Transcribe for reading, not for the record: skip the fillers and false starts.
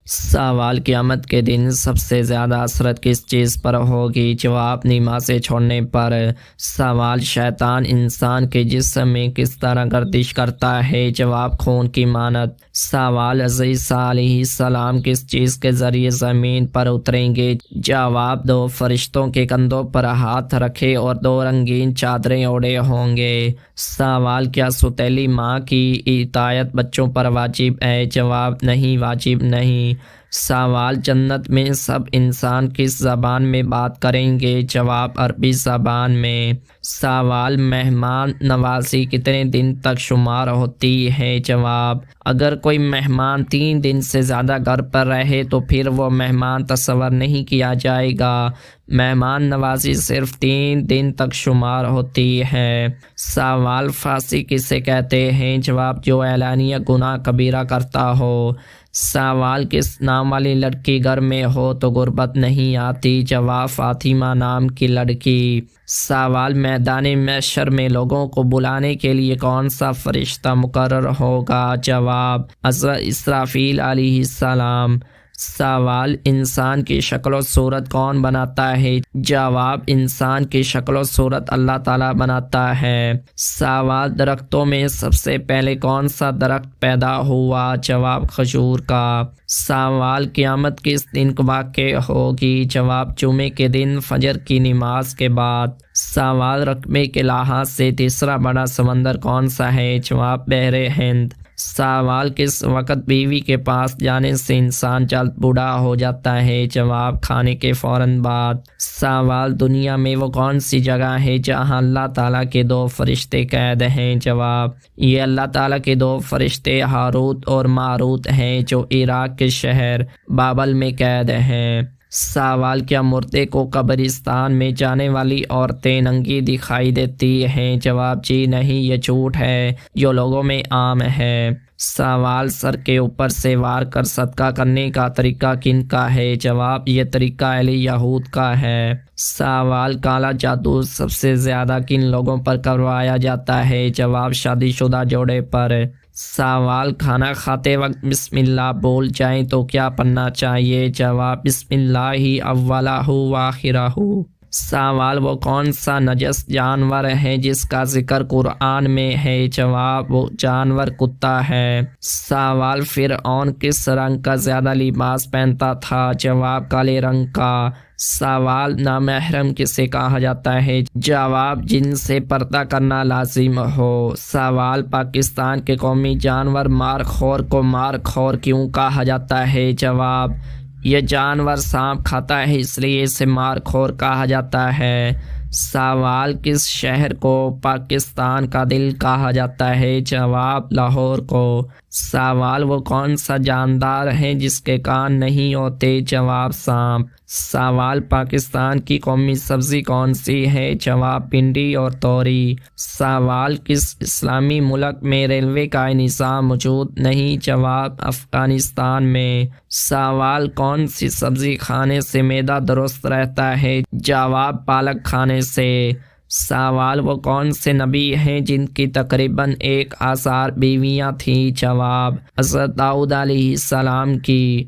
سوال قیامت کے دن سب سے زیادہ اثرت کس چیز پر ہوگی؟ جواب نمازیں چھوڑنے پر۔ سوال شیطان انسان کے جسم میں کس طرح گردش کرتا ہے؟ جواب خون کی مانند۔ سوال عیسیٰ علیہ السلام کس چیز کے ذریعے زمین پر اتریں گے؟ جواب دو فرشتوں کے کندھوں پر ہاتھ رکھے اور دو رنگین چادریں اوڑھے ہوں گے۔ سوال کیا سوتیلی ماں کی اطاعت بچوں پر واجب ہے؟ جواب نہیں، واجب نہیں۔ سوال جنت میں سب انسان کس زبان میں بات کریں گے؟ جواب عربی زبان میں۔ سوال مہمان نوازی کتنے دن تک شمار ہوتی ہے؟ جواب اگر کوئی مہمان 3 دن سے زیادہ گھر پر رہے تو پھر وہ مہمان تصور نہیں کیا جائے گا۔ مہمان نوازی صرف 3 دن تک شمار ہوتی ہے۔ سوال فاسق کسے کہتے ہیں؟ جواب جو اعلانیہ گناہ کبیرہ کرتا ہو۔ سوال کس نام والی لڑکی گھر میں ہو تو غربت نہیں آتی؟ جواب فاطمہ نام کی لڑکی۔ سوال میدان محشر میں لوگوں کو بلانے کے لیے کون سا فرشتہ مقرر ہوگا؟ جواب اسرافیل علیہ السلام۔ سوال انسان کی شکل و صورت کون بناتا ہے؟ جواب انسان کی شکل و صورت اللہ تعالیٰ بناتا ہے۔ سوال درختوں میں سب سے پہلے کون سا درخت پیدا ہوا؟ جواب کھجور کا۔ سوال قیامت کس دن واقع ہوگی؟ جواب جمعے کے دن فجر کی نماز کے بعد۔ سوال رقبے کے لحاظ سے تیسرا بڑا سمندر کون سا ہے؟ جواب بحر ہند۔ سوال کس وقت بیوی کے پاس جانے سے انسان جلد بوڑھا ہو جاتا ہے؟ جواب کھانے کے فوراً بعد۔ سوال دنیا میں وہ کون سی جگہ ہے جہاں اللہ تعالیٰ کے 2 فرشتے قید ہیں؟ جواب یہ اللہ تعالیٰ کے 2 فرشتے ہاروت اور ماروت ہیں جو عراق کے شہر بابل میں قید ہیں۔ سوال کیا مردے کو قبرستان میں جانے والی عورتیں ننگی دکھائی دیتی ہیں؟ جواب جی نہیں، یہ جھوٹ ہے جو لوگوں میں عام ہے۔ سوال سر کے اوپر سے وار کر صدقہ کرنے کا طریقہ کن کا ہے؟ جواب یہ طریقہ اہل یہود کا ہے۔ سوال کالا جادو سب سے زیادہ کن لوگوں پر کروایا جاتا ہے؟ جواب شادی شدہ جوڑے پر۔ سوال کھانا کھاتے وقت بسم اللہ بول جائیں تو کیا پڑھنا چاہیے؟ جواب بسم اللہ اولہ و آخرہ۔ سوال وہ کون سا نجس جانور ہے جس کا ذکر قرآن میں ہے؟ جواب وہ جانور کتا ہے۔ سوال فرعون کس رنگ کا زیادہ لباس پہنتا تھا؟ جواب کالے رنگ کا۔ سوال نامحرم کسے کہا جاتا ہے؟ جواب جن سے پردہ کرنا لازم ہو۔ سوال پاکستان کے قومی جانور مارخور کو مارخور کیوں کہا جاتا ہے؟ جواب یہ جانور سانپ کھاتا ہے اس لیے اسے مارخور کہا جاتا ہے۔ سوال کس شہر کو پاکستان کا دل کہا جاتا ہے؟ جواب لاہور کو۔ سوال وہ کون سا جاندار ہے جس کے کان نہیں ہوتے؟ جواب سانپ۔ سوال پاکستان کی قومی سبزی کون سی ہے؟ جواب بھنڈی اور توری۔ سوال کس اسلامی ملک میں ریلوے کا نظام موجود نہیں؟ جواب افغانستان میں۔ سوال کون سی سبزی کھانے سے معدہ درست رہتا ہے؟ جواب پالک کھانے سے۔ سوال وہ کون سے نبی ہیں جن کی تقریباً 1000 بیویاں تھیں؟ جواب حضرت داؤد علیہ السلام کی۔